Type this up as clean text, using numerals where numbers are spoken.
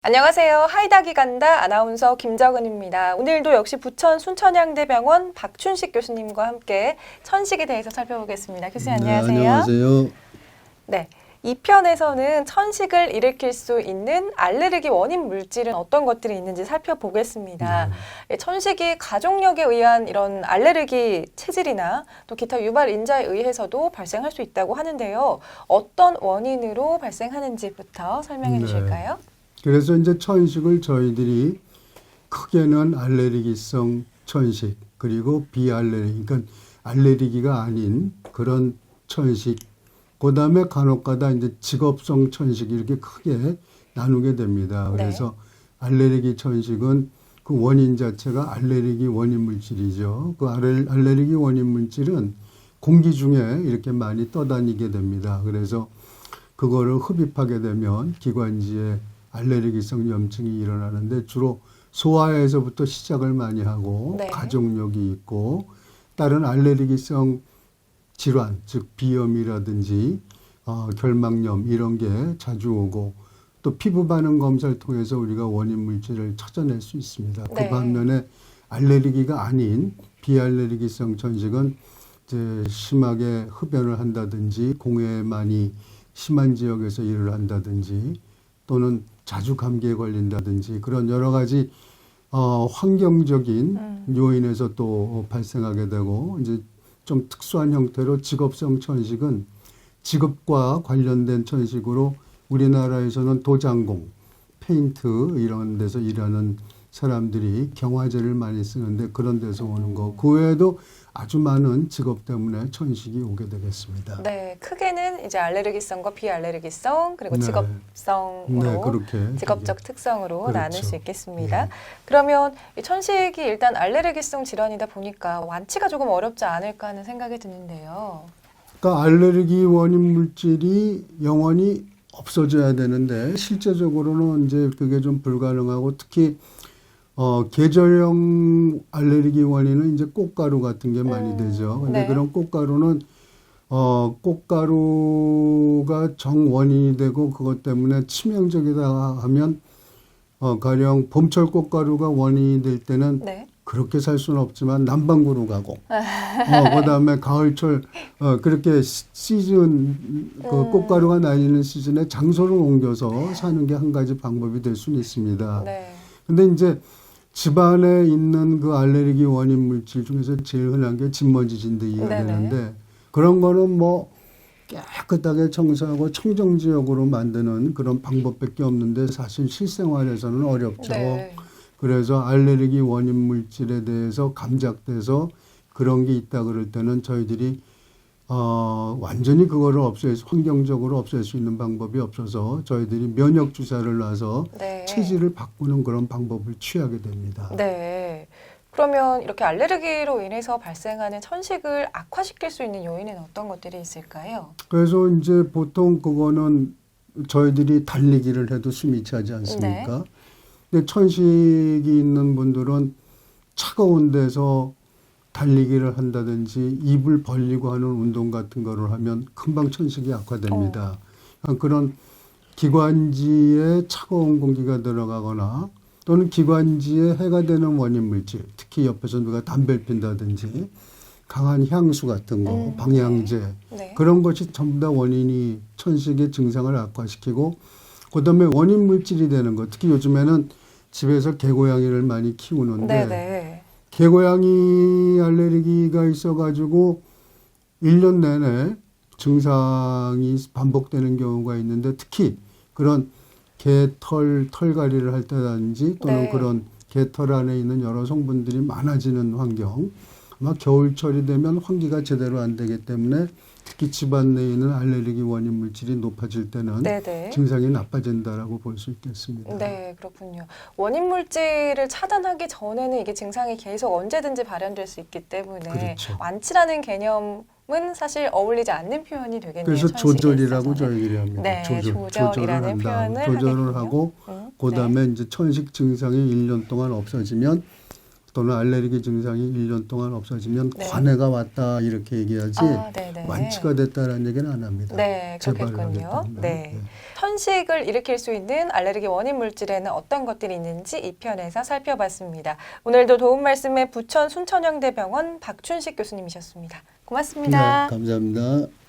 안녕하세요. 하이닥이 간다 아나운서 김정은입니다. 오늘도 역시 부천 순천향대병원 박춘식 교수님과 함께 천식에 대해서 살펴보겠습니다. 교수님 안녕하세요. 네, 안녕하세요. 네, 이 편에서는 천식을 일으킬 수 있는 알레르기 원인 물질은 어떤 것들이 있는지 살펴보겠습니다. 천식이 가족력에 의한 이런 알레르기 체질이나 또 기타 유발 인자에 의해서도 발생할 수 있다고 하는데요. 어떤 원인으로 발생하는지부터 설명해 주실까요? 그래서 이제 천식을 저희들이 크게는 알레르기성 천식 그리고 비알레르기, 그러니까 알레르기가 아닌 그런 천식, 그다음에 간혹가다 이제 직업성 천식 이렇게 크게 나누게 됩니다. 그래서 알레르기 천식은 그 원인 자체가 알레르기 원인 물질이죠. 그 알레르기 원인 물질은 공기 중에 이렇게 많이 떠다니게 됩니다. 그래서 그거를 흡입하게 되면 기관지에 알레르기성 염증이 일어나는데 주로 소아에서부터 시작을 많이 하고 가족력이 있고 다른 알레르기성 질환, 즉 비염이라든지 결막염 이런 게 자주 오고 또 피부 반응 검사를 통해서 우리가 원인 물질을 찾아낼 수 있습니다. 그 반면에 알레르기가 아닌 비알레르기성 천식은 이제 심하게 흡연을 한다든지 공해에 많이 심한 지역에서 일을 한다든지 또는 자주 감기에 걸린다든지 그런 여러 가지 환경적인 요인에서 또 발생하게 되고 이제 좀 특수한 형태로 직업성 천식은 직업과 관련된 천식으로 우리나라에서는 도장공, 페인트 이런 데서 일하는 사람들이 경화제를 많이 쓰는데 그런 데서 오는 거. 그 외에도 아주 많은 직업 때문에 천식이 오게 되겠습니다. 네, 크게는 이제 알레르기성과 비알레르기성 그리고 직업성으로 그렇게 직업적 특성으로 그렇죠. 나눌 수 있겠습니다. 그러면 이 천식이 일단 알레르기성 질환이다 보니까 완치가 조금 어렵지 않을까 하는 생각이 드는데요. 그러니까 알레르기 원인 물질이 영원히 없어져야 되는데 실제적으로는 이제 그게 좀 불가능하고 특히 계절형 알레르기 원인은 이제 꽃가루 같은 게 많이 되죠. 근데 그런 꽃가루는 꽃가루가 정원인이 되고 그것 때문에 치명적이다 하면 가령 봄철 꽃가루가 원인이 될 때는 그렇게 살 수는 없지만 남반구로 가고 그다음에 가을철 그렇게 시즌 그 꽃가루가 나뉘는 시즌에 장소를 옮겨서 사는 게 한 가지 방법이 될 수는 있습니다. 근데 이제 집안에 있는 그 알레르기 원인 물질 중에서 제일 흔한 게 진먼지 진드기가 되는데 그런 거는 뭐 깨끗하게 청소하고 청정지역으로 만드는 그런 방법밖에 없는데 사실 실생활에서는 어렵죠. 그래서 알레르기 원인 물질에 대해서 감작돼서 그런 게 있다 그럴 때는 저희들이 완전히 그거를 환경적으로 없앨 수 있는 방법이 없어서 저희들이 면역 주사를 놔서 체질을 바꾸는 그런 방법을 취하게 됩니다. 네. 그러면 이렇게 알레르기로 인해서 발생하는 천식을 악화시킬 수 있는 요인은 어떤 것들이 있을까요? 그래서 이제 보통 그거는 저희들이 달리기를 해도 숨이 차지 않습니까? 근데 천식이 있는 분들은 차가운 데서 달리기를 한다든지 입을 벌리고 하는 운동 같은 거를 하면 금방 천식이 악화됩니다. 그런 기관지에 차가운 공기가 들어가거나 또는 기관지에 해가 되는 원인 물질, 특히 옆에서 누가 담배를 핀다든지 강한 향수 같은 거, 방향제 그런 것이 전부 다 원인이 천식의 증상을 악화시키고 그다음에 원인 물질이 되는 것, 특히 요즘에는 집에서 개고양이를 많이 키우는데 개고양이 알레르기가 있어가지고 1년 내내 증상이 반복되는 경우가 있는데 특히 그런 털갈이를 할 때라든지 또는 그런 개털 안에 있는 여러 성분들이 많아지는 환경, 아마 겨울철이 되면 환기가 제대로 안 되기 때문에 특히 집안 내에 있는 알레르기 원인 물질이 높아질 때는 증상이 나빠진다라고 볼 수 있겠습니다. 네, 그렇군요. 원인 물질을 차단하기 전에는 이게 증상이 계속 언제든지 발현될 수 있기 때문에 완치라는 개념은 사실 어울리지 않는 표현이 되겠네요. 그래서 조절이라고 저희들이 합니다. 조절이라는 표현을 조절을 하고 그다음에 이제 천식 증상이 1년 동안 없어지면 또는 알레르기 증상이 1년 동안 없어지면 관해가 왔다 이렇게 얘기하지 완치가 됐다라는 얘기는 안 합니다. 그렇겠군요. 천식을 일으킬 수 있는 알레르기 원인 물질에는 어떤 것들이 있는지 이 편에서 살펴봤습니다. 오늘도 도움 말씀에 부천 순천향대병원 박춘식 교수님이셨습니다. 고맙습니다. 네, 감사합니다.